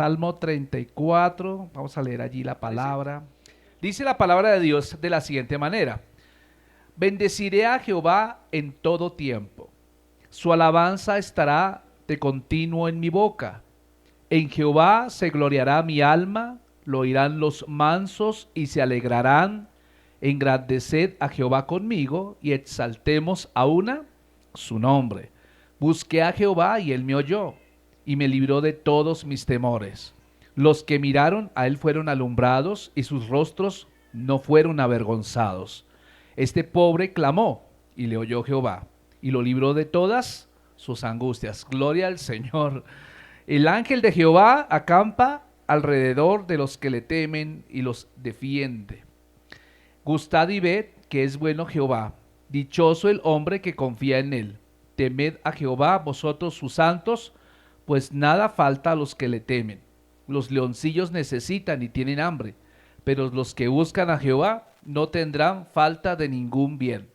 Salmo 34, vamos a leer allí la palabra. Dice la palabra de Dios de la siguiente manera: bendeciré a Jehová en todo tiempo, su alabanza estará de continuo en mi boca. En Jehová se gloriará mi alma, lo oirán los mansos y se alegrarán. Engrandeced a Jehová conmigo y exaltemos a una su nombre. Busqué a Jehová y él me oyó y me libró de todos mis temores. Los que miraron a él fueron alumbrados y sus rostros no fueron avergonzados. Este pobre clamó y le oyó Jehová y lo libró de todas sus angustias. Gloria al Señor. El ángel de Jehová acampa alrededor de los que le temen y los defiende. Gustad y ved que es bueno Jehová. Dichoso el hombre que confía en él. Temed a Jehová vosotros sus santos, pues nada falta a los que le temen. Los leoncillos necesitan y tienen hambre, pero los que buscan a Jehová no tendrán falta de ningún bien.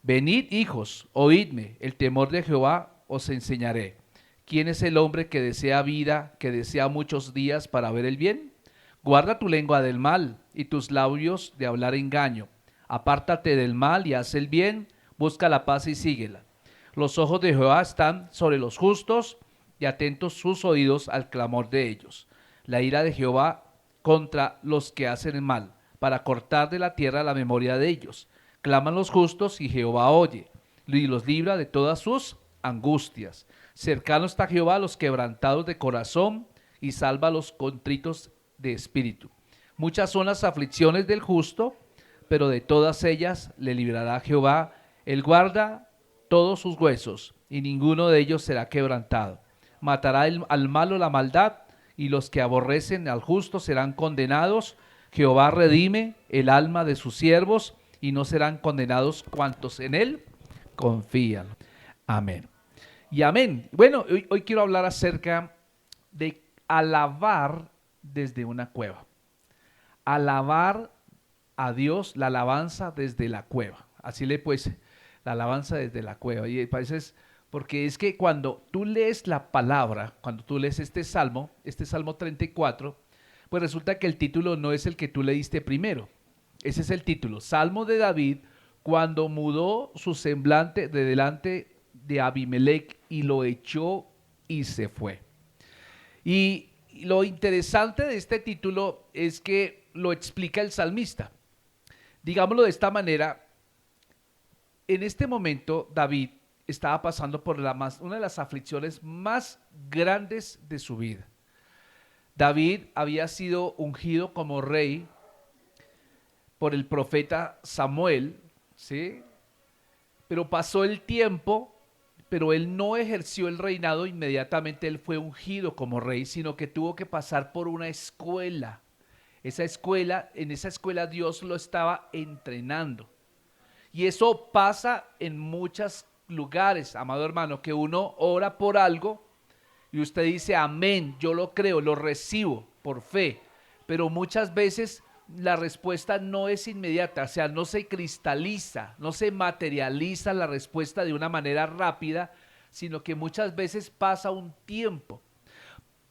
Venid, hijos, oídme, el temor de Jehová os enseñaré. ¿Quién es el hombre que desea vida, que desea muchos días para ver el bien? Guarda tu lengua del mal y tus labios de hablar engaño. Apártate del mal y haz el bien, busca la paz y síguela. Los ojos de Jehová están sobre los justos y atentos sus oídos al clamor de ellos. La ira de Jehová contra los que hacen el mal, para cortar de la tierra la memoria de ellos. Claman los justos y Jehová oye, y los libra de todas sus angustias. Cercano está Jehová a los quebrantados de corazón y salva a los contritos de espíritu. Muchas son las aflicciones del justo, pero de todas ellas le librará Jehová. Él guarda todos sus huesos y ninguno de ellos será quebrantado. Matará al malo la maldad y los que aborrecen al justo serán condenados. Jehová redime el alma de sus siervos y no serán condenados cuantos en él confían. Amén. Y amén. Bueno, hoy quiero hablar acerca de alabar desde una cueva. Alabar a Dios, la alabanza desde la cueva. Así le pues, la alabanza desde la cueva. Y parece, porque es que cuando tú lees la palabra, cuando tú lees este Salmo 34, pues resulta que el título no es el que tú leíste primero. Ese es el título, Salmo de David, cuando mudó su semblante de delante de Abimelech y lo echó y se fue. Y lo interesante de este título es que lo explica el salmista. Digámoslo de esta manera, en este momento David estaba pasando por una de las aflicciones más grandes de su vida. David había sido ungido como rey por el profeta Samuel, ¿sí? Pero pasó el tiempo, pero él no ejerció el reinado inmediatamente, él fue ungido como rey, sino que tuvo que pasar por una escuela. En esa escuela Dios lo estaba entrenando. Y eso pasa en muchos lugares, amado hermano, que uno ora por algo y usted dice, amén, yo lo creo, lo recibo por fe, pero muchas veces la respuesta no es inmediata, o sea, no se cristaliza, no se materializa la respuesta de una manera rápida, sino que muchas veces pasa un tiempo.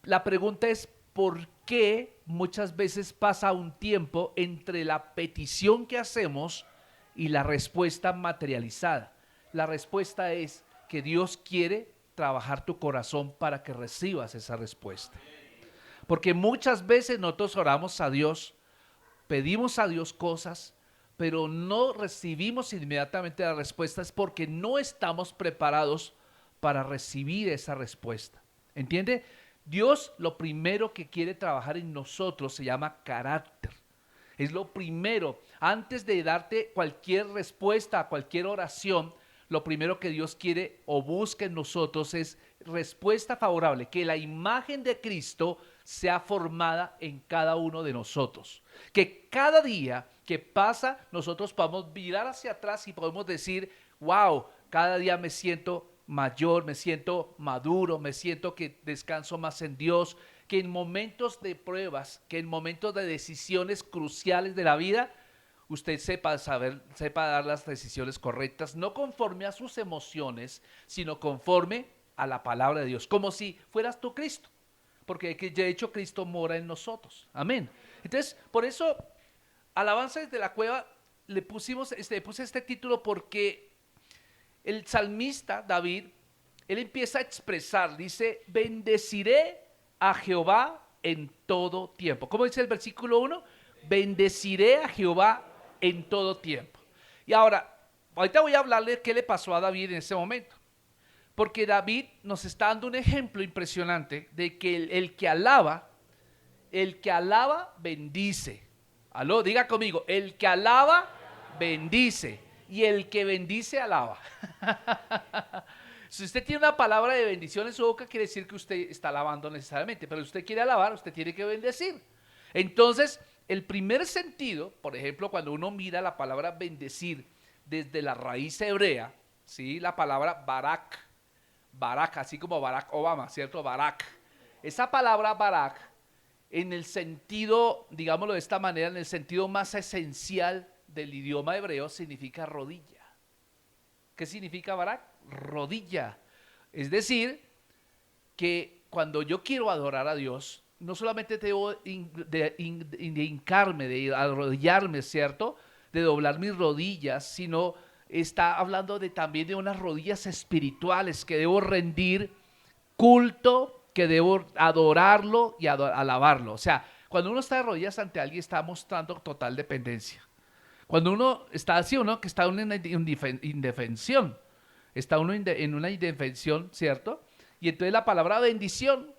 La pregunta es, ¿por qué muchas veces pasa un tiempo entre la petición que hacemos y la respuesta materializada? La respuesta es que Dios quiere trabajar tu corazón para que recibas esa respuesta. Porque muchas veces nosotros oramos a Dios, pedimos a Dios cosas, pero no recibimos inmediatamente la respuesta, es porque no estamos preparados para recibir esa respuesta. ¿Entiende? Dios lo primero que quiere trabajar en nosotros se llama carácter. Es lo primero. Antes de darte cualquier respuesta a cualquier oración, lo primero que Dios quiere o busca en nosotros es respuesta favorable, que la imagen de Cristo sea formada en cada uno de nosotros. Que cada día que pasa, nosotros podamos mirar hacia atrás y podemos decir, wow, cada día me siento mayor, me siento maduro, me siento que descanso más en Dios, que en momentos de pruebas, que en momentos de decisiones cruciales de la vida, usted sepa dar las decisiones correctas, no conforme a sus emociones, sino conforme a la palabra de Dios, como si fueras tú Cristo. porque de hecho Cristo mora en nosotros. Amén. Entonces, por eso, alabanza desde la cueva, le puse este título porque el salmista David, él empieza a expresar, dice, bendeciré a Jehová en todo tiempo. ¿Cómo dice el versículo 1? Bendeciré a Jehová en todo tiempo. Y ahora, ahorita voy a hablarle qué le pasó a David en ese momento. Porque David nos está dando un ejemplo impresionante de que el que alaba bendice. Aló, diga conmigo, el que alaba bendice y el que bendice alaba. Si usted tiene una palabra de bendición en su boca, quiere decir que usted está alabando necesariamente, pero si usted quiere alabar, usted tiene que bendecir. Entonces, el primer sentido, por ejemplo, cuando uno mira la palabra bendecir desde la raíz hebrea, ¿sí? La palabra barak, así como Barack Obama, ¿cierto? Barak. Esa palabra barak, en el sentido, digámoslo de esta manera, en el sentido más esencial del idioma hebreo, significa rodilla. ¿Qué significa barak? Rodilla. Es decir, que cuando yo quiero adorar a Dios, no solamente debo de hincarme, de arrodillarme, ¿cierto? De doblar mis rodillas, sino está hablando también de unas rodillas espirituales que debo rendir culto, que debo adorarlo y alabarlo. O sea, cuando uno está de rodillas ante alguien está mostrando total dependencia. Cuando uno está así, uno que está en una indefensión, está uno en una indefensión, ¿cierto? Y entonces la palabra bendición,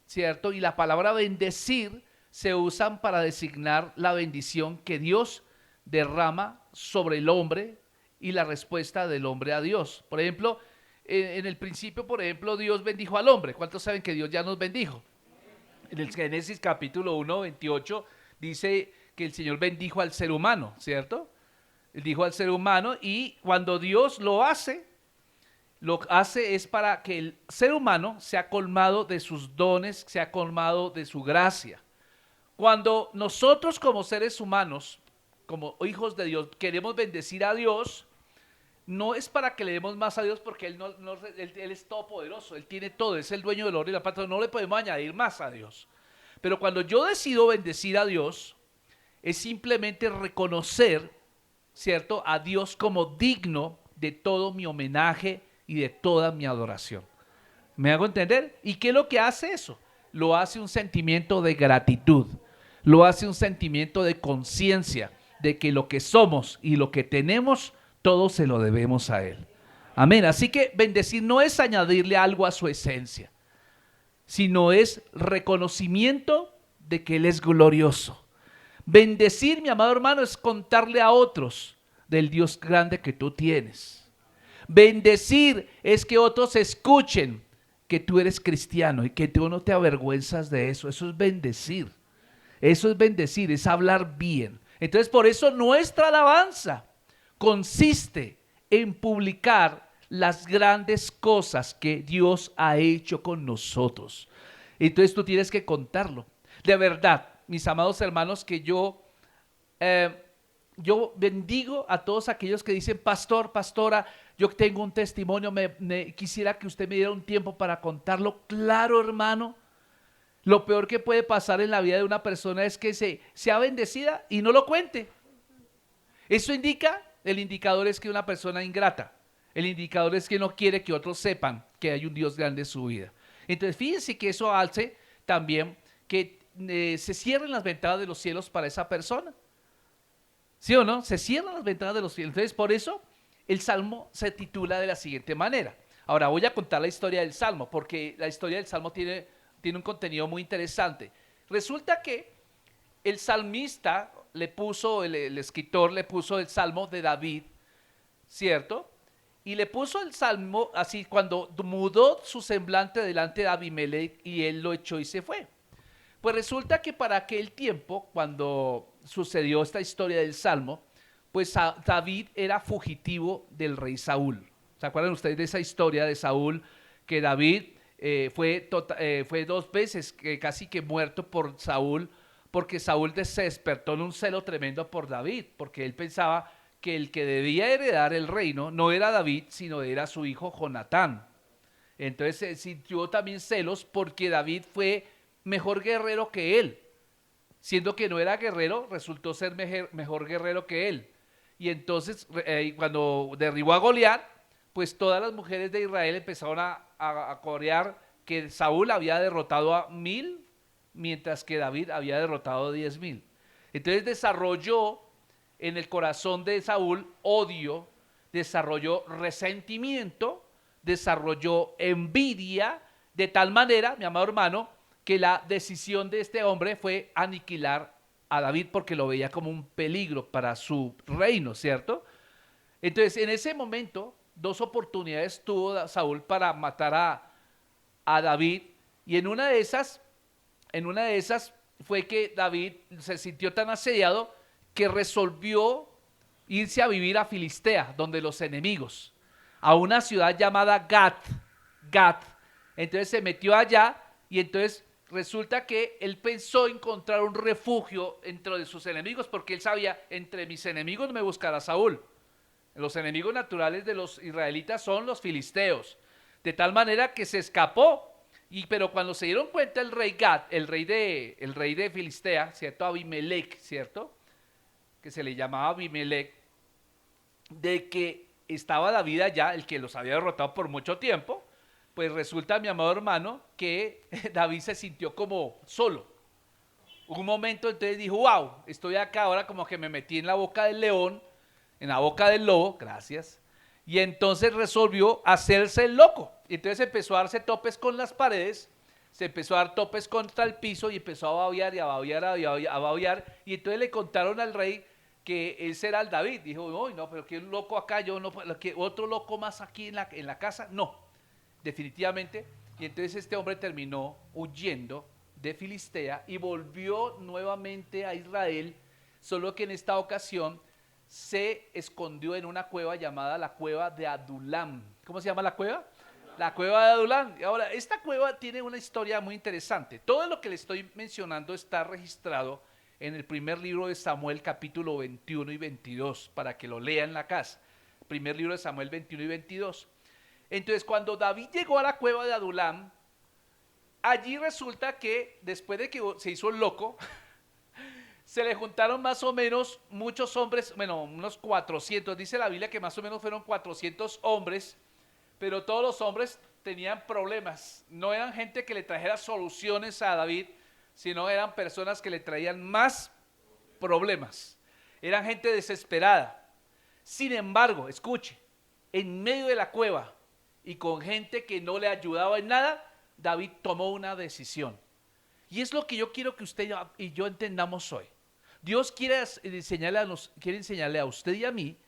¿cierto? Y la palabra bendecir se usan para designar la bendición que Dios derrama sobre el hombre y la respuesta del hombre a Dios. Por ejemplo, en el principio, por ejemplo, Dios bendijo al hombre. ¿Cuántos saben que Dios ya nos bendijo? En el Génesis capítulo 1, 28, dice que el Señor bendijo al ser humano, ¿cierto? Él dijo al ser humano, y cuando Dios lo hace es para que el ser humano sea colmado de sus dones, sea colmado de su gracia. Cuando nosotros como seres humanos, como hijos de Dios, queremos bendecir a Dios, no es para que le demos más a Dios porque Él es todopoderoso, Él tiene todo, es el dueño del oro y la plata, no le podemos añadir más a Dios. Pero cuando yo decido bendecir a Dios, es simplemente reconocer, ¿cierto?, a Dios como digno de todo mi homenaje y de toda mi adoración. ¿Me hago entender? ¿Y qué es lo que hace eso? Lo hace un sentimiento de gratitud, lo hace un sentimiento de conciencia de que lo que somos y lo que tenemos, todo se lo debemos a Él. Amén. Así que bendecir no es añadirle algo a su esencia, sino es reconocimiento de que Él es glorioso. Bendecir, mi amado hermano, es contarle a otros del Dios grande que tú tienes. Bendecir es que otros escuchen que tú eres cristiano y que tú no te avergüenzas de eso. Eso es bendecir. Eso es bendecir, es hablar bien. Entonces, por eso nuestra alabanza consiste en publicar las grandes cosas que Dios ha hecho con nosotros. Entonces tú tienes que contarlo. De verdad, mis amados hermanos, que yo bendigo a todos aquellos que dicen, pastor, pastora, yo tengo un testimonio, quisiera que usted me diera un tiempo para contarlo. Claro, hermano, lo peor que puede pasar en la vida de una persona es que sea bendecida y no lo cuente. Eso el indicador es que una persona ingrata. El indicador es que no quiere que otros sepan que hay un Dios grande en su vida. Entonces, fíjense que eso hace también que se cierren las ventanas de los cielos para esa persona. ¿Sí o no? Se cierran las ventanas de los cielos. Entonces, por eso, el Salmo se titula de la siguiente manera. Ahora, voy a contar la historia del Salmo, porque la historia del Salmo tiene un contenido muy interesante. Resulta que el salmista el escritor le puso el Salmo de David, ¿cierto? Y le puso el Salmo así cuando mudó su semblante delante de Abimelech y él lo echó y se fue. Pues resulta que para aquel tiempo, cuando sucedió esta historia del Salmo, pues David era fugitivo del rey Saúl. ¿Se acuerdan ustedes de esa historia de Saúl? Que David fue 2 veces casi que muerto por Saúl, porque Saúl se despertó en un celo tremendo por David, porque él pensaba que el que debía heredar el reino no era David, sino era su hijo Jonatán. Entonces sintió también celos porque David fue mejor guerrero que él. Siendo que no era guerrero, resultó ser mejor guerrero que él. Y entonces, cuando derribó a Goliat, pues todas las mujeres de Israel empezaron a corear que Saúl había derrotado a 1000, mientras que David había derrotado a 10,000. Entonces desarrolló en el corazón de Saúl odio, desarrolló resentimiento, desarrolló envidia, de tal manera, mi amado hermano, que la decisión de este hombre fue aniquilar a David porque lo veía como un peligro para su reino, ¿cierto? Entonces, en ese momento, 2 oportunidades tuvo Saúl para matar a David, y en una de esas fue que David se sintió tan asediado que resolvió irse a vivir a Filistea, donde los enemigos, a una ciudad llamada Gat. Entonces se metió allá, y entonces resulta que él pensó encontrar un refugio entre sus enemigos, porque él sabía, entre mis enemigos me buscará Saúl. Los enemigos naturales de los israelitas son los filisteos. De tal manera que se escapó, pero cuando se dieron cuenta el rey Gad, el rey de Filistea, ¿cierto? Abimelech, ¿cierto? Que se le llamaba Abimelech, de que estaba David allá, el que los había derrotado por mucho tiempo, pues resulta, mi amado hermano, que David se sintió como solo. Un momento entonces dijo, wow, estoy acá, ahora como que me metí en la boca del león, en la boca del lobo, gracias, y entonces resolvió hacerse el loco. Y entonces empezó a darse topes con las paredes, se empezó a dar topes contra el piso y empezó a babear y a babear, a babear, y entonces le contaron al rey que ese era el David. Dijo, uy, no, pero que un loco acá, yo no, que otro loco más aquí en la casa, no, definitivamente. Y entonces este hombre terminó huyendo de Filistea y volvió nuevamente a Israel, solo que en esta ocasión se escondió en una cueva llamada la cueva de Adulam. ¿Cómo se llama la cueva? La cueva de Adulam. Ahora, esta cueva tiene una historia muy interesante. Todo lo que le estoy mencionando está registrado en el primer libro de Samuel, capítulo 21 y 22, para que lo lea en la casa. Primer libro de Samuel 21 y 22. Entonces, cuando David llegó a la cueva de Adulam, allí resulta que después de que se hizo el loco, se le juntaron más o menos muchos hombres, bueno, unos 400, dice la Biblia que más o menos fueron 400 hombres, pero todos los hombres tenían problemas. No eran gente que le trajera soluciones a David, sino eran personas que le traían más problemas. Eran gente desesperada. Sin embargo, escuche, en medio de la cueva y con gente que no le ayudaba en nada, David tomó una decisión. Y es lo que yo quiero que usted y yo entendamos hoy. Dios quiere enseñarle a usted y a mí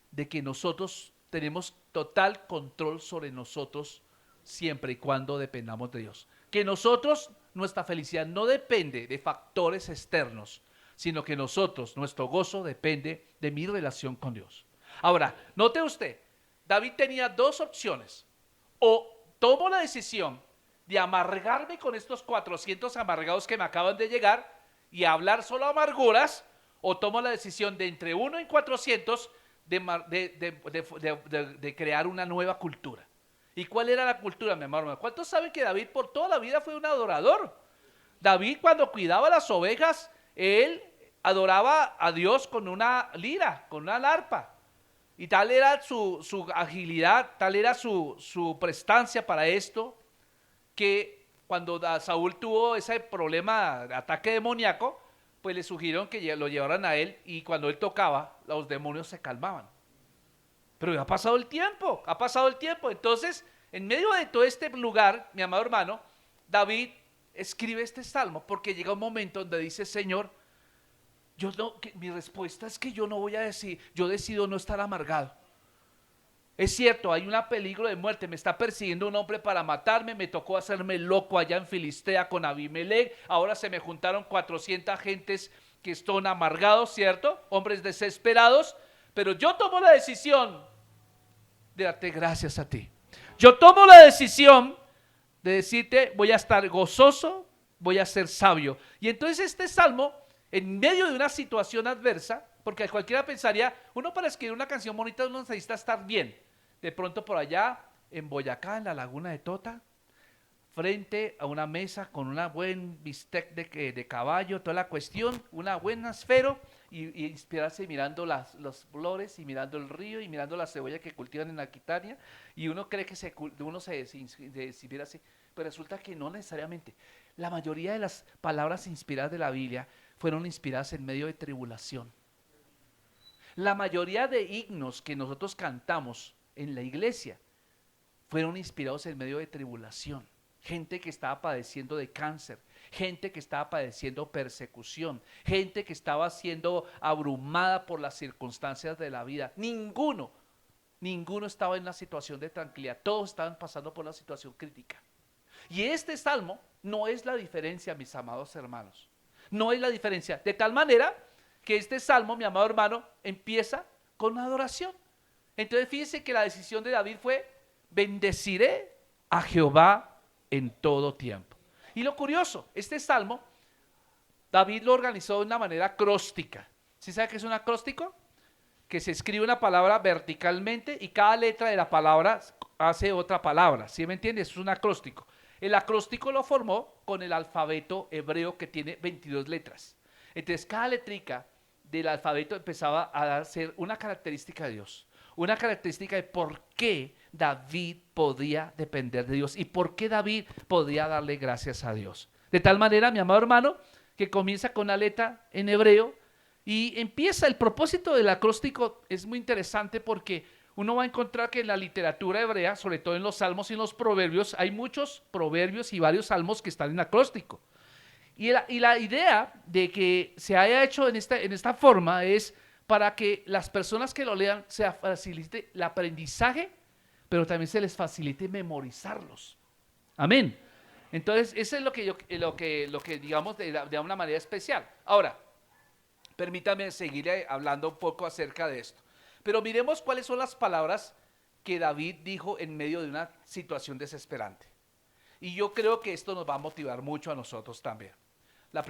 de que nosotros tenemos total control sobre nosotros siempre y cuando dependamos de Dios. Que nosotros, nuestra felicidad no depende de factores externos, sino que nosotros, nuestro gozo depende de mi relación con Dios. Ahora, note usted, David tenía 2 opciones. O tomo la decisión de amargarme con estos 400 amargados que me acaban de llegar y hablar solo amarguras, o tomo la decisión de entre 1 y 400 de crear una nueva cultura. ¿Y cuál era la cultura, mi hermano? ¿Cuántos saben que David por toda la vida fue un adorador? David, cuando cuidaba las ovejas, él adoraba a Dios con una lira, con una arpa. Y tal era su agilidad, tal era su prestancia para esto, que cuando Saúl tuvo ese problema de ataque demoníaco, pues le sugirieron que lo llevaran a él, y cuando él tocaba, los demonios se calmaban. Pero ha pasado el tiempo, Entonces, en medio de todo este lugar, mi amado hermano, David escribe este salmo, porque llega un momento donde dice, Señor, mi respuesta es que yo no voy a decir, yo decido no estar amargado. Es cierto, hay un peligro de muerte, me está persiguiendo un hombre para matarme, me tocó hacerme loco allá en Filistea con Abimelech, ahora se me juntaron 400 gentes que están amargados, ¿cierto? Hombres desesperados, pero yo tomo la decisión de darte gracias a ti. Yo tomo la decisión de decirte, voy a estar gozoso, voy a ser sabio. Y entonces este salmo, en medio de una situación adversa, porque cualquiera pensaría, uno para escribir una canción bonita uno necesita estar bien. De pronto por allá, en Boyacá, en la laguna de Tota, frente a una mesa con una buen bistec de caballo, toda la cuestión, una buena esfero, y inspirarse mirando los flores y mirando el río y mirando la cebolla que cultivan en Aquitania, y uno cree que uno se inspira así, pero resulta que no necesariamente. La mayoría de las palabras inspiradas de la Biblia fueron inspiradas en medio de tribulación. La mayoría de himnos que nosotros cantamos en la iglesia fueron inspirados en medio de tribulación. Gente que estaba padeciendo de cáncer, gente que estaba padeciendo persecución, gente que estaba siendo abrumada por las circunstancias de la vida. Ninguno estaba en una situación de tranquilidad, todos estaban pasando por una situación crítica. Y este salmo no es la diferencia, mis amados hermanos. No es la diferencia. De tal manera que este salmo, mi amado hermano, empieza con adoración. Entonces fíjense que la decisión de David fue: bendeciré a Jehová en todo tiempo. Y lo curioso, este salmo, David lo organizó de una manera acróstica. ¿Sí sabe qué es un acróstico? Que se escribe una palabra verticalmente y cada letra de la palabra hace otra palabra. ¿Sí me entiende? Eso es un acróstico. El acróstico lo formó con el alfabeto hebreo, que tiene 22 letras. Entonces cada letrica del alfabeto empezaba a ser una característica de Dios. Una característica de por qué David podía depender de Dios y por qué David podía darle gracias a Dios. De tal manera, mi amado hermano, que comienza con la letra en hebreo y empieza. El propósito del acróstico es muy interesante porque uno va a encontrar que en la literatura hebrea, sobre todo en los salmos y en los proverbios, hay muchos proverbios y varios salmos que están en acróstico. Y la idea de que se haya hecho en esta forma es para que las personas que lo lean se facilite el aprendizaje, pero también se les facilite memorizarlos. Amén. Entonces, eso es lo que digamos de una manera especial. Ahora, permítame seguir hablando un poco acerca de esto. Pero miremos cuáles son las palabras que David dijo en medio de una situación desesperante. Y yo creo que esto nos va a motivar mucho a nosotros también. Lo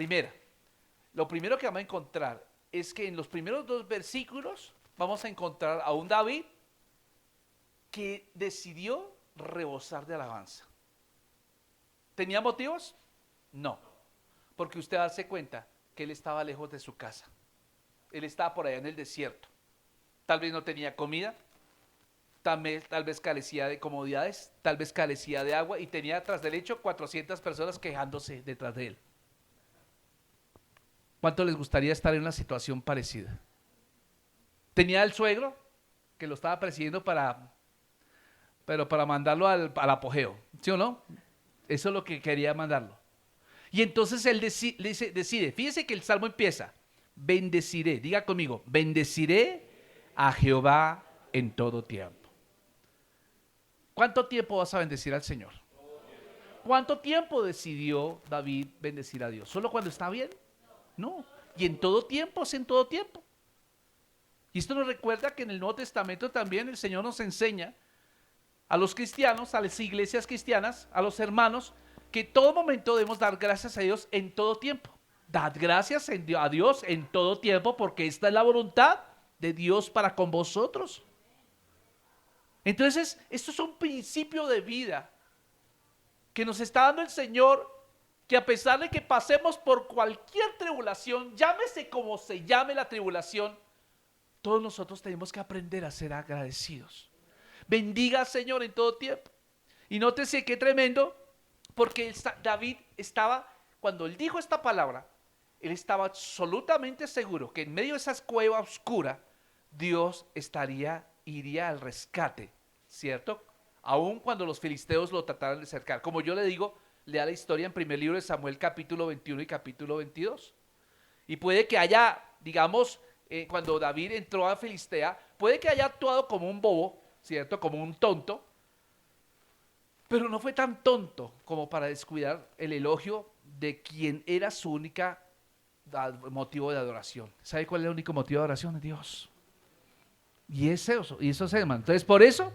primero que vamos a encontrar es que en los primeros 2 versículos vamos a encontrar a un David que decidió rebosar de alabanza. ¿Tenía motivos? No, porque usted darse cuenta que él estaba lejos de su casa. Él estaba por allá en el desierto. Tal vez no tenía comida, tal vez carecía de comodidades, tal vez carecía de agua y tenía tras del hecho 400 personas quejándose detrás de él. ¿Cuánto les gustaría estar en una situación parecida? Tenía el suegro que lo estaba persiguiendo para mandarlo al apogeo, ¿sí o no? Eso es lo que quería mandarlo. Y entonces él decide, fíjese que el salmo empieza: bendeciré, diga conmigo, bendeciré a Jehová en todo tiempo. ¿Cuánto tiempo vas a bendecir al Señor? ¿Cuánto tiempo decidió David bendecir a Dios? ¿Solo cuando está bien? No, y en todo tiempo, es en todo tiempo. Y esto nos recuerda que en el Nuevo Testamento también el Señor nos enseña a los cristianos, a las iglesias cristianas, a los hermanos, que en todo momento debemos dar gracias a Dios en todo tiempo. Dad gracias a Dios en todo tiempo, porque esta es la voluntad de Dios para con vosotros. Entonces, esto es un principio de vida que nos está dando el Señor, que a pesar de que pasemos por cualquier tribulación, llámese como se llame la tribulación, todos nosotros tenemos que aprender a ser agradecidos. Bendiga al Señor en todo tiempo. Y nótese qué tremendo, porque David estaba, cuando él dijo esta palabra, él estaba absolutamente seguro que en medio de esa cueva oscura, Dios iría al rescate, ¿cierto? Aun cuando los filisteos lo trataran de cercar. Como yo le digo, lea la historia en primer libro de Samuel, capítulo 21 y capítulo 22. Y puede que haya, digamos, cuando David entró a Filistea, puede que haya actuado como un bobo, ¿cierto? Como un tonto, pero no fue tan tonto como para descuidar el elogio de quien era su única motivo de adoración. ¿Sabe cuál es el único motivo de adoración? Dios. Y eso es, hermano. Entonces, por eso,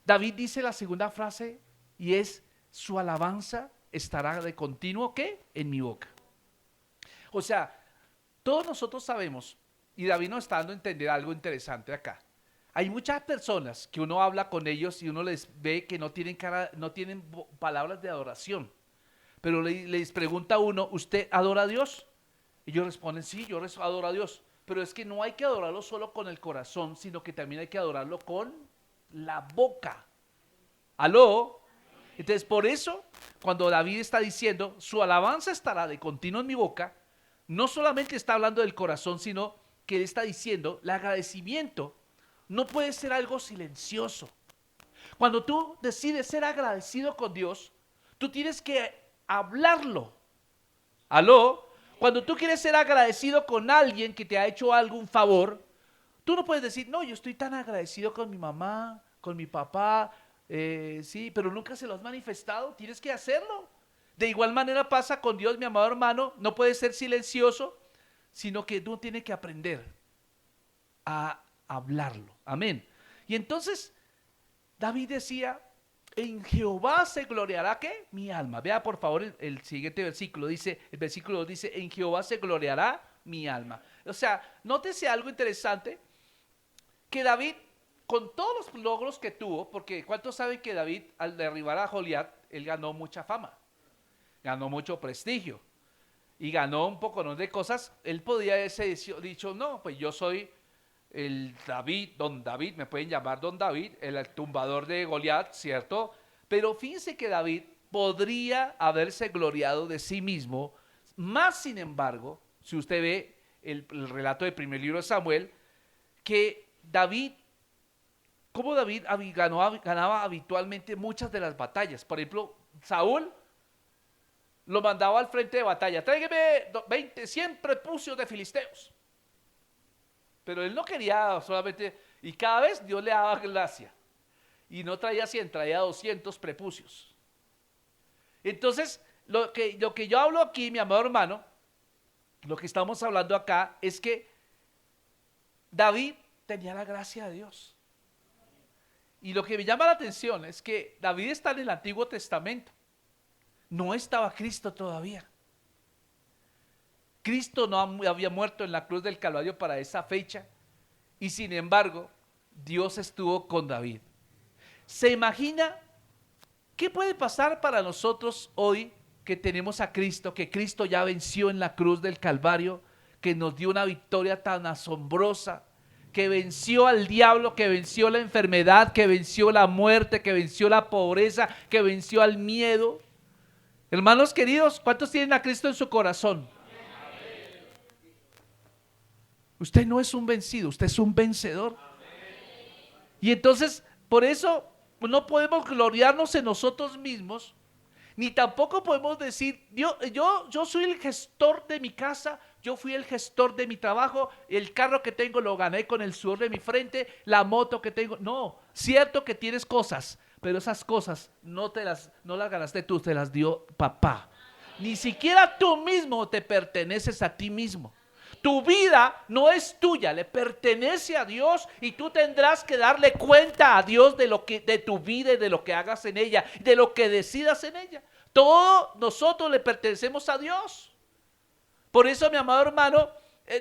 David dice la segunda frase, y es: su alabanza estará de continuo, ¿qué? En mi boca. O sea, todos nosotros sabemos, y David nos está dando a entender algo interesante acá. Hay muchas personas que uno habla con ellos y uno les ve que no tienen palabras de adoración. Pero les pregunta a uno, ¿usted adora a Dios? Y ellos responden, sí, yo adoro a Dios. Pero es que no hay que adorarlo solo con el corazón, sino que también hay que adorarlo con la boca. ¿Aló? Entonces, por eso, cuando David está diciendo, su alabanza estará de continuo en mi boca, no solamente está hablando del corazón, sino que él está diciendo, el agradecimiento no puede ser algo silencioso. Cuando tú decides ser agradecido con Dios, tú tienes que hablarlo. ¿Aló? Cuando tú quieres ser agradecido con alguien que te ha hecho algún favor, tú no puedes decir, no, yo estoy tan agradecido con mi mamá, con mi papá, sí, pero nunca se lo has manifestado, tienes que hacerlo. De igual manera pasa con Dios, mi amado hermano, no puedes ser silencioso, sino que tú tienes que aprender a hablarlo. Amén. Y entonces David decía, en Jehová se gloriará, ¿qué? Mi alma. Vea por favor el siguiente versículo, dice, el versículo 2 dice, en Jehová se gloriará mi alma. O sea, nótese algo interesante, que David, con todos los logros que tuvo, porque ¿cuántos saben que David al derribar a Goliat, él ganó mucha fama, ganó mucho prestigio y ganó un poco de cosas? Él podía haber dicho, no, pues yo soy el David, don David, me pueden llamar don David, el tumbador de Goliat, ¿cierto? Pero fíjense que David podría haberse gloriado de sí mismo, más sin embargo, si usted ve el relato del primer libro de Samuel, que David, como David ganaba habitualmente muchas de las batallas. Por ejemplo, Saúl lo mandaba al frente de batalla, tráigame 100 prepucios de filisteos. Pero él no quería solamente, y cada vez Dios le daba gracia. Y no traía 100, traía 200 prepucios. Entonces, lo que yo hablo aquí, mi amado hermano, lo que estamos hablando acá es que David tenía la gracia de Dios. Y lo que me llama la atención es que David está en el Antiguo Testamento. No estaba Cristo todavía. Cristo no había muerto en la cruz del Calvario para esa fecha. Y sin embargo, Dios estuvo con David. ¿Se imagina qué puede pasar para nosotros hoy que tenemos a Cristo, que Cristo ya venció en la cruz del Calvario, que nos dio una victoria tan asombrosa, que venció al diablo, que venció la enfermedad, que venció la muerte, que venció la pobreza, que venció al miedo? Hermanos queridos, ¿cuántos tienen a Cristo en su corazón? Usted no es un vencido, usted es un vencedor. Y entonces, por eso no podemos gloriarnos en nosotros mismos, ni tampoco podemos decir, yo soy el gestor de mi casa, yo fui el gestor de mi trabajo, el carro que tengo lo gané con el sudor de mi frente, la moto que tengo. No, cierto que tienes cosas, pero esas cosas no las ganaste tú, te las dio papá. Ni siquiera tú mismo te perteneces a ti mismo. Tu vida no es tuya, le pertenece a Dios y tú tendrás que darle cuenta a Dios de tu vida y de lo que hagas en ella, de lo que decidas en ella. Todos nosotros le pertenecemos a Dios. Por eso, mi amado hermano,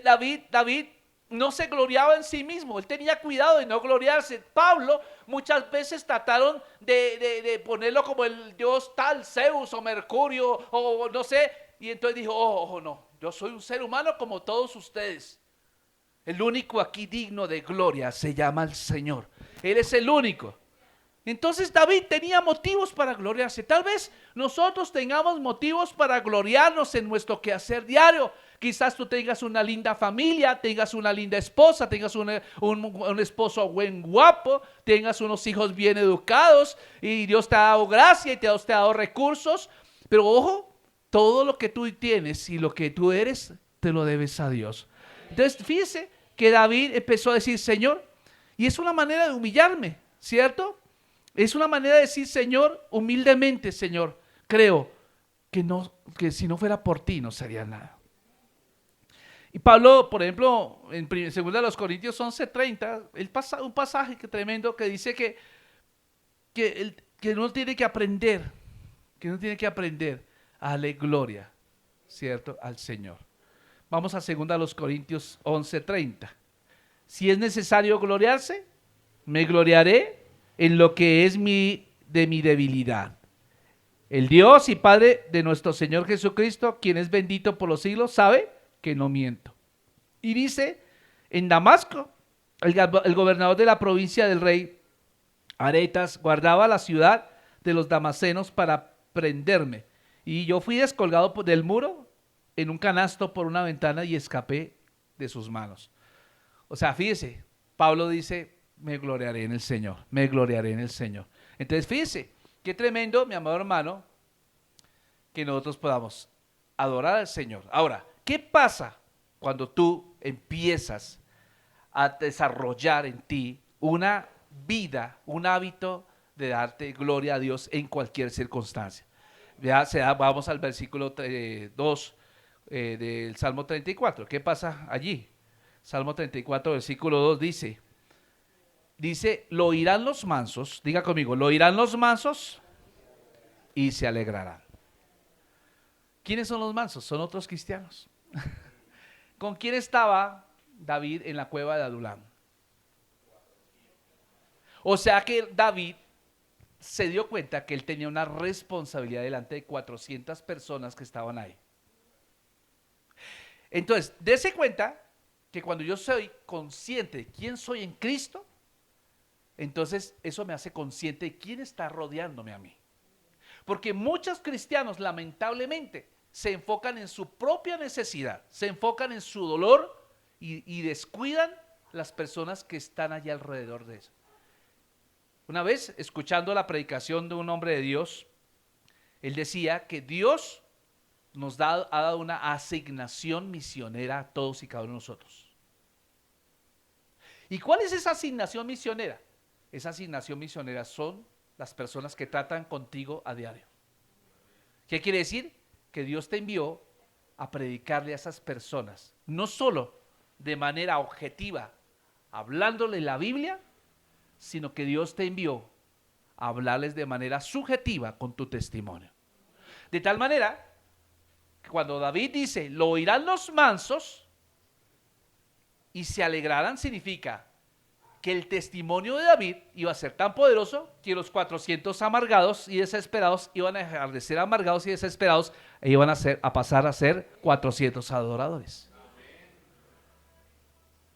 David no se gloriaba en sí mismo, él tenía cuidado de no gloriarse. Pablo muchas veces trataron de ponerlo como el dios tal, Zeus o Mercurio o no sé, y entonces dijo, oh, no, yo soy un ser humano como todos ustedes. El único aquí digno de gloria se llama el Señor. Él es el único. Entonces David tenía motivos para gloriarse. Tal vez nosotros tengamos motivos para gloriarnos en nuestro quehacer diario. Quizás tú tengas una linda familia, tengas una linda esposa, tengas un esposo buen guapo, tengas unos hijos bien educados y Dios te ha dado gracia y Dios te ha dado recursos. Pero ojo, todo lo que tú tienes y lo que tú eres, te lo debes a Dios. Entonces, fíjese que David empezó a decir, Señor, y es una manera de humillarme, ¿cierto? Es una manera de decir, Señor, humildemente, Señor, creo que si no fuera por ti no sería nada. Y Pablo, por ejemplo, en 2 Corintios 11:30, un pasaje tremendo que dice que uno tiene que aprender, a darle gloria, ¿cierto?, al Señor. Vamos a 2 Corintios 11:30. Si es necesario gloriarse, Me gloriaré en lo que es de mi debilidad. El Dios y Padre de nuestro Señor Jesucristo, quien es bendito por los siglos, sabe que no miento. Y dice, en Damasco, el gobernador de la provincia del rey Aretas guardaba la ciudad de los damasenos para prenderme. Y yo fui descolgado del muro en un canasto por una ventana y escapé de sus manos. O sea, fíjese, Pablo dice, me gloriaré en el Señor, me gloriaré en el Señor. Entonces, fíjese, qué tremendo, mi amado hermano, que nosotros podamos adorar al Señor. Ahora, ¿qué pasa cuando tú empiezas a desarrollar en ti una vida, un hábito de darte gloria a Dios en cualquier circunstancia? Vamos al versículo 2 del Salmo 34. ¿Qué pasa allí? Salmo 34, versículo 2 dice, lo oirán los mansos, diga conmigo, lo oirán los mansos y se alegrarán. ¿Quiénes son los mansos? Son otros cristianos. ¿Con quién estaba David en la cueva de Adulam? O sea que David se dio cuenta que él tenía una responsabilidad delante de 400 personas que estaban ahí. Entonces, dése cuenta que cuando yo soy consciente de quién soy en Cristo, entonces eso me hace consciente de quién está rodeándome a mí. Porque muchos cristianos, lamentablemente, se enfocan en su propia necesidad, se enfocan en su dolor y descuidan las personas que están allá alrededor de eso. Una vez, escuchando la predicación de un hombre de Dios, él decía que Dios nos ha dado una asignación misionera a todos y cada uno de nosotros. ¿Y cuál es esa asignación misionera? Esa asignación misionera son las personas que tratan contigo a diario. ¿Qué quiere decir? Que Dios te envió a predicarle a esas personas, no solo de manera objetiva, hablándole la Biblia, sino que Dios te envió a hablarles de manera subjetiva con tu testimonio. De tal manera que cuando David dice, lo oirán los mansos y se alegrarán, significa que el testimonio de David iba a ser tan poderoso que los 400 amargados y desesperados iban a dejar de ser amargados y desesperados e iban a pasar a ser 400 adoradores.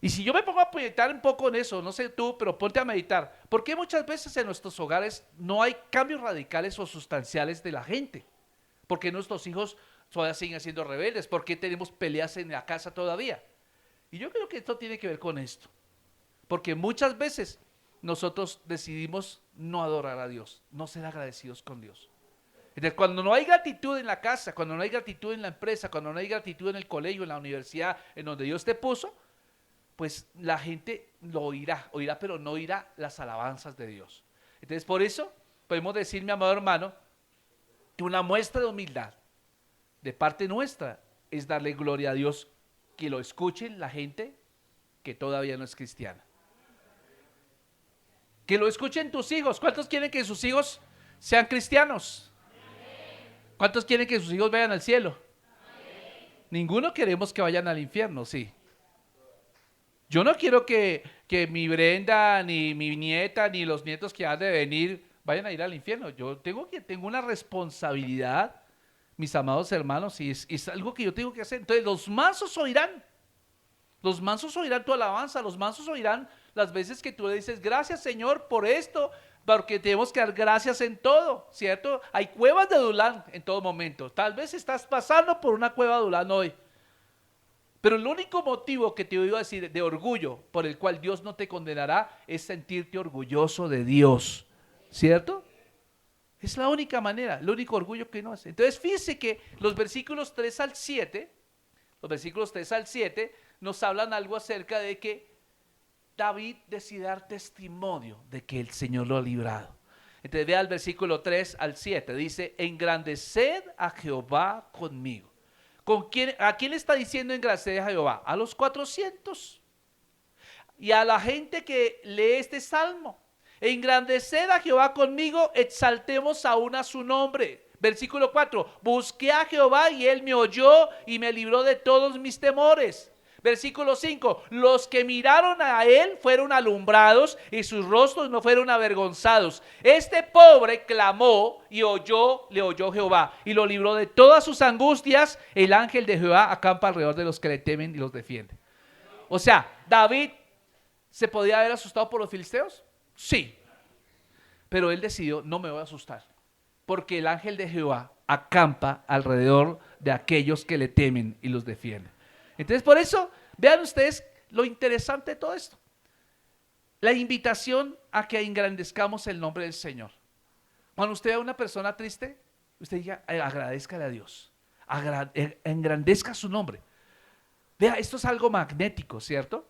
Y si yo me pongo a meditar un poco en eso, no sé tú, pero ponte a meditar. ¿Por qué muchas veces en nuestros hogares no hay cambios radicales o sustanciales de la gente? ¿Por qué nuestros hijos todavía siguen siendo rebeldes? ¿Por qué tenemos peleas en la casa todavía? Y yo creo que esto tiene que ver con esto. Porque muchas veces nosotros decidimos no adorar a Dios, no ser agradecidos con Dios. Entonces, cuando no hay gratitud en la casa, cuando no hay gratitud en la empresa, cuando no hay gratitud en el colegio, en la universidad, en donde Dios te puso, pues la gente lo oirá, pero no oirá las alabanzas de Dios. Entonces, por eso podemos decir, mi amado hermano, que una muestra de humildad de parte nuestra es darle gloria a Dios, que lo escuchen la gente que todavía no es cristiana. Que lo escuchen tus hijos. ¿Cuántos quieren que sus hijos sean cristianos? ¿Cuántos quieren que sus hijos vayan al cielo? Ninguno queremos que vayan al infierno, sí. Yo no quiero que mi Brenda, ni mi nieta, ni los nietos que han de venir vayan a ir al infierno. Yo tengo una responsabilidad, mis amados hermanos, y es algo que yo tengo que hacer. Entonces los mansos oirán. Los mansos oirán tu alabanza, los mansos oirán las veces que tú le dices, gracias Señor por esto, porque tenemos que dar gracias en todo, ¿cierto? Hay cuevas de Adulán en todo momento. Tal vez estás pasando por una cueva de Adulán hoy. Pero el único motivo que te voy a decir de orgullo por el cual Dios no te condenará es sentirte orgulloso de Dios, ¿cierto? Es la única manera, el único orgullo que no hace. Entonces fíjese que los versículos 3 al 7 nos hablan algo acerca de que David decide dar testimonio de que el Señor lo ha librado. Entonces vea el versículo 3 al 7, dice, engrandeced a Jehová conmigo. ¿A quién le está diciendo engrandeced a Jehová? A los 400. Y a la gente que lee este salmo. Engrandeced a Jehová conmigo, exaltemos aún a su nombre. Versículo 4, busqué a Jehová y él me oyó y me libró de todos mis temores. Versículo 5, los que miraron a él fueron alumbrados y sus rostros no fueron avergonzados. Este pobre clamó y le oyó Jehová y lo libró de todas sus angustias. El ángel de Jehová acampa alrededor de los que le temen y los defiende. O sea, David se podía haber asustado por los filisteos, sí, pero él decidió, no me voy a asustar, porque el ángel de Jehová acampa alrededor de aquellos que le temen y los defiende. Entonces, por eso, vean ustedes lo interesante de todo esto. La invitación a que engrandezcamos el nombre del Señor. Cuando usted ve a una persona triste, usted diga, agradézcale a Dios, engrandezca su nombre. Vea, esto es algo magnético, ¿cierto?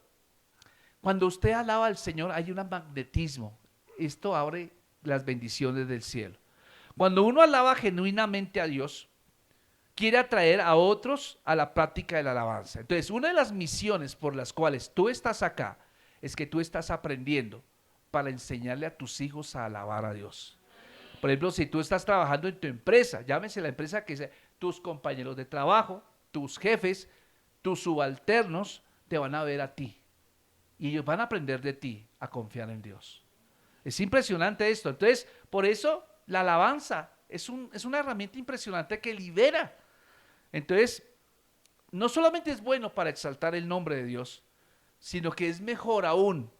Cuando usted alaba al Señor, hay un magnetismo. Esto abre las bendiciones del cielo. Cuando uno alaba genuinamente a Dios, quiere atraer a otros a la práctica de la alabanza. Entonces, una de las misiones por las cuales tú estás acá es que tú estás aprendiendo para enseñarle a tus hijos a alabar a Dios. Por ejemplo, si tú estás trabajando en tu empresa, llámese la empresa que sea, tus compañeros de trabajo, tus jefes, tus subalternos te van a ver a ti y ellos van a aprender de ti a confiar en Dios. Es impresionante esto. Entonces, por eso la alabanza es una herramienta impresionante que libera. Entonces, no solamente es bueno para exaltar el nombre de Dios, sino que es mejor aún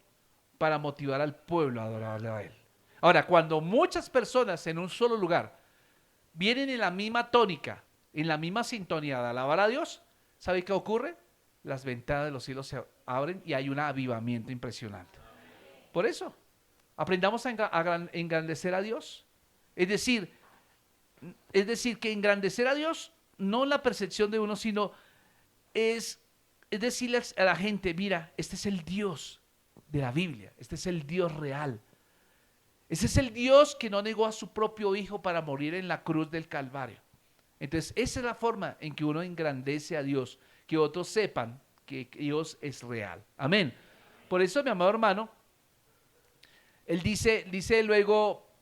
para motivar al pueblo a adorarle a Él. Ahora, cuando muchas personas en un solo lugar vienen en la misma tónica, en la misma sintonía de alabar a Dios, ¿sabe qué ocurre? Las ventanas de los cielos se abren y hay un avivamiento impresionante. Por eso, aprendamos a engrandecer a Dios. Es decir, que engrandecer a Dios no la percepción de uno, sino es decirle a la gente, mira, este es el Dios de la Biblia, este es el Dios real. Ese es el Dios que no negó a su propio Hijo para morir en la cruz del Calvario. Entonces, esa es la forma en que uno engrandece a Dios, que otros sepan que Dios es real. Amén. Por eso, mi amado hermano, él dice luego,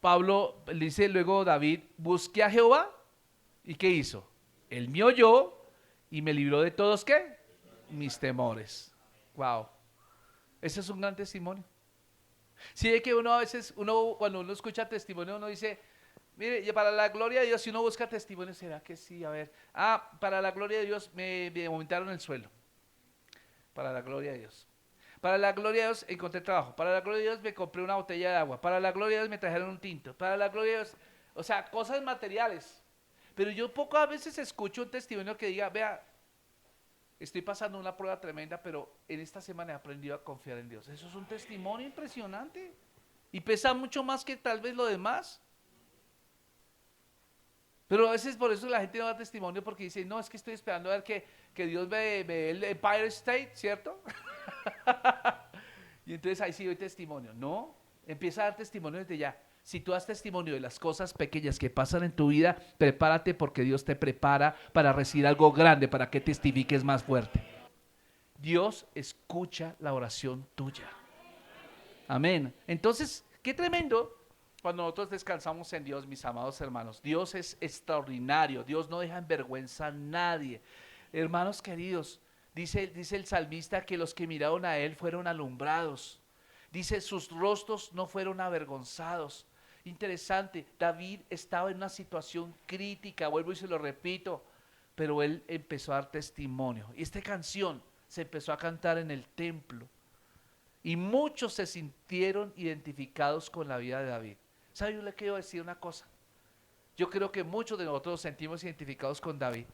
dice luego David, busqué a Jehová, ¿y qué hizo? Él me oyó y me libró de todos, ¿qué? Mis temores. Wow. Ese es un gran testimonio. Sí, es que uno a veces, cuando uno escucha testimonio, uno dice, mire, para la gloria de Dios, si uno busca testimonio, ¿será que sí? A ver, para la gloria de Dios me aumentaron el sueldo. Para la gloria de Dios. Para la gloria de Dios encontré trabajo. Para la gloria de Dios me compré una botella de agua. Para la gloria de Dios me trajeron un tinto. Para la gloria de Dios, o sea, cosas materiales. Pero yo pocas veces escucho un testimonio que diga, vea, estoy pasando una prueba tremenda, pero en esta semana he aprendido a confiar en Dios. Eso es un testimonio impresionante. Y pesa mucho más que tal vez lo demás. Pero a veces por eso la gente no da testimonio porque dice, no, es que estoy esperando a ver que Dios me dé el Empire State, ¿cierto? Y entonces ahí sí doy testimonio. No, empieza a dar testimonio desde ya. Si tú das testimonio de las cosas pequeñas que pasan en tu vida, prepárate porque Dios te prepara para recibir algo grande, para que testifiques más fuerte. Dios escucha la oración tuya. Amén. Entonces, qué tremendo cuando nosotros descansamos en Dios, mis amados hermanos. Dios es extraordinario. Dios no deja en vergüenza a nadie. Hermanos queridos, dice el salmista que los que miraron a Él fueron alumbrados. Dice, sus rostros no fueron avergonzados. Interesante, David estaba en una situación crítica, vuelvo y se lo repito, pero él empezó a dar testimonio. Y esta canción se empezó a cantar en el templo. Y muchos se sintieron identificados con la vida de David. ¿Sabe? Yo le quiero decir una cosa. Yo creo que muchos de nosotros nos sentimos identificados con David.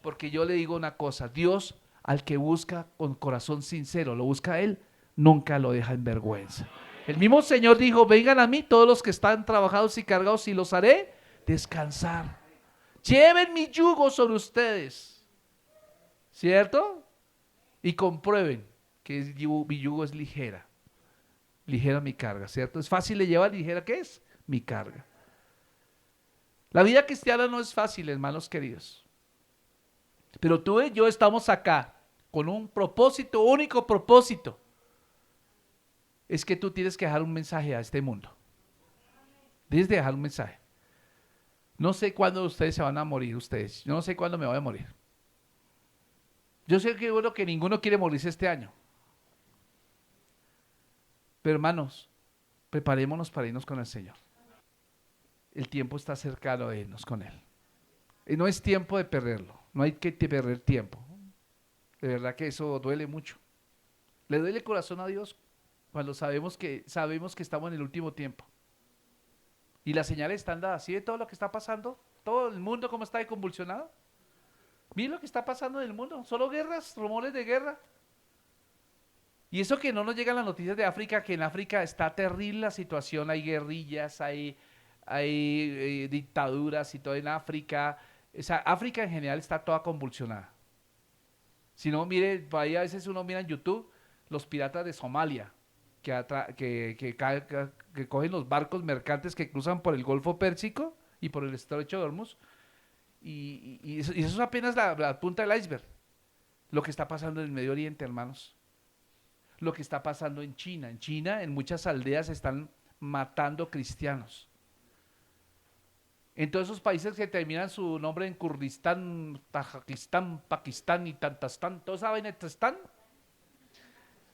Porque yo le digo una cosa, Dios al que busca con corazón sincero, lo busca a Él, nunca lo deja en vergüenza. El mismo Señor dijo, vengan a mí todos los que están trabajados y cargados y los haré descansar. Lleven mi yugo sobre ustedes. ¿Cierto? Y comprueben que mi yugo es ligera. Ligera mi carga, ¿cierto? Es fácil de llevar, ligera ¿qué es? Mi carga. La vida cristiana no es fácil, hermanos queridos. Pero tú y yo estamos acá con un propósito, único propósito. Es que tú tienes que dejar un mensaje a este mundo. Tienes que dejar un mensaje. No sé cuándo ustedes se van a morir, ustedes. Yo no sé cuándo me voy a morir. Yo sé que bueno que ninguno quiere morirse este año. Pero hermanos, preparémonos para irnos con el Señor. El tiempo está cercano de irnos con Él. Y no es tiempo de perderlo. No hay que perder tiempo. De verdad que eso duele mucho. Le duele el corazón a Dios cuando sabemos que estamos en el último tiempo. Y las señales están dadas. ¿Sí ve todo lo que está pasando? Todo el mundo cómo está de convulsionado. Miren lo que está pasando en el mundo. Solo guerras, rumores de guerra. Y eso que no nos llegan las noticias de África, que en África está terrible la situación. Hay guerrillas, hay dictaduras y todo en África. O sea, África en general está toda convulsionada. Si no, mire, por ahí a veces uno mira en YouTube los piratas de Somalia, que cogen los barcos mercantes que cruzan por el Golfo Pérsico y por el Estrecho de Hormuz. Y eso es apenas la punta del iceberg. Lo que está pasando en el Medio Oriente, hermanos. Lo que está pasando en China. En China, en muchas aldeas están matando cristianos. En todos esos países que terminan su nombre en Kurdistán, Tajikistán, Pakistán y Tantastán, ¿todos saben están?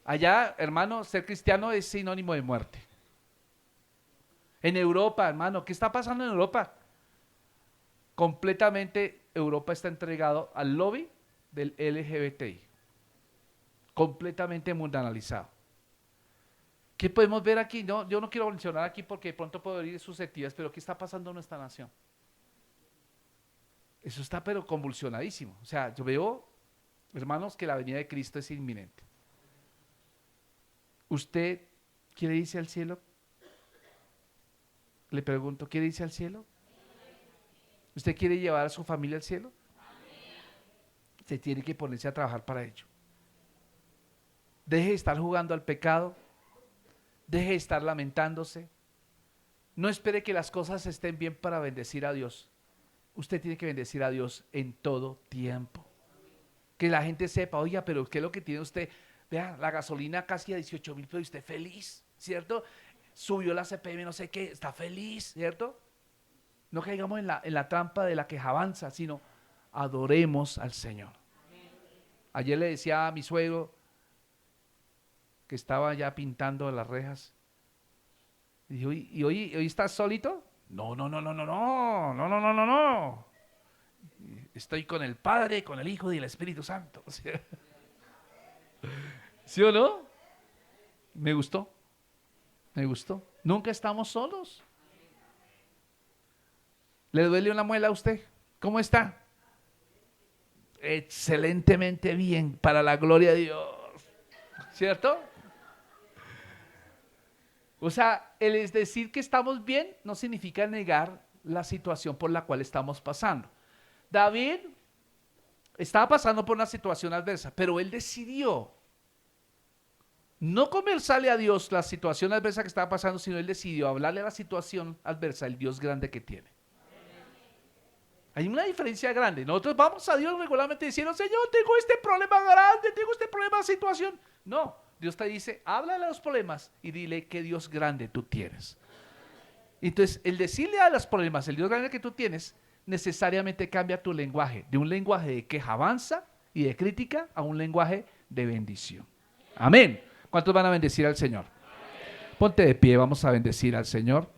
Allá, hermano, ser cristiano es sinónimo de muerte. En Europa, hermano, ¿qué está pasando en Europa? Completamente Europa está entregado al lobby del LGBTI. Completamente mundanalizado. ¿Qué podemos ver aquí? No, yo no quiero mencionar aquí porque de pronto puedo herir susceptibles, pero ¿qué está pasando en nuestra nación? Eso está pero convulsionadísimo. O sea, yo veo, hermanos, que la venida de Cristo es inminente. ¿Usted quiere irse al cielo? Le pregunto, ¿quiere irse al cielo? ¿Usted quiere llevar a su familia al cielo? Usted tiene que ponerse a trabajar para ello. Deje de estar jugando al pecado. Deje de estar lamentándose. No espere que las cosas estén bien para bendecir a Dios. Usted tiene que bendecir a Dios en todo tiempo. Que la gente sepa, oiga, pero ¿qué es lo que tiene usted? Vea, la gasolina casi a 18,000, pero usted feliz, ¿cierto? Subió la CPM, no sé qué, está feliz, ¿cierto? No caigamos en la trampa de la quejabanza, sino adoremos al Señor. Ayer le decía a mi suegro que estaba ya pintando las rejas. Y dijo, ¿y hoy estás solito? No, no, no, no, no, no, no, no, no, no, no. Estoy con el Padre, con el Hijo y el Espíritu Santo. ¿Sí o no? Me gustó, me gustó. Nunca estamos solos. ¿Le duele una muela a usted? ¿Cómo está? Excelentemente bien, para la gloria de Dios. ¿Cierto? O sea, el decir que estamos bien no significa negar la situación por la cual estamos pasando. David estaba pasando por una situación adversa, pero él decidió no conversarle a Dios la situación adversa que estaba pasando, sino él decidió hablarle a la situación adversa, el Dios grande que tiene. Hay una diferencia grande. Nosotros vamos a Dios regularmente diciendo, Señor, tengo este problema grande, tengo este problema, situación. No, Dios te dice, háblale a los problemas y dile qué Dios grande tú tienes. Entonces, el decirle a los problemas, el Dios grande que tú tienes, necesariamente cambia tu lenguaje, de un lenguaje de quejabanza y de crítica a un lenguaje de bendición. Amén. ¿Cuántos van a bendecir al Señor? Ponte de pie, vamos a bendecir al Señor.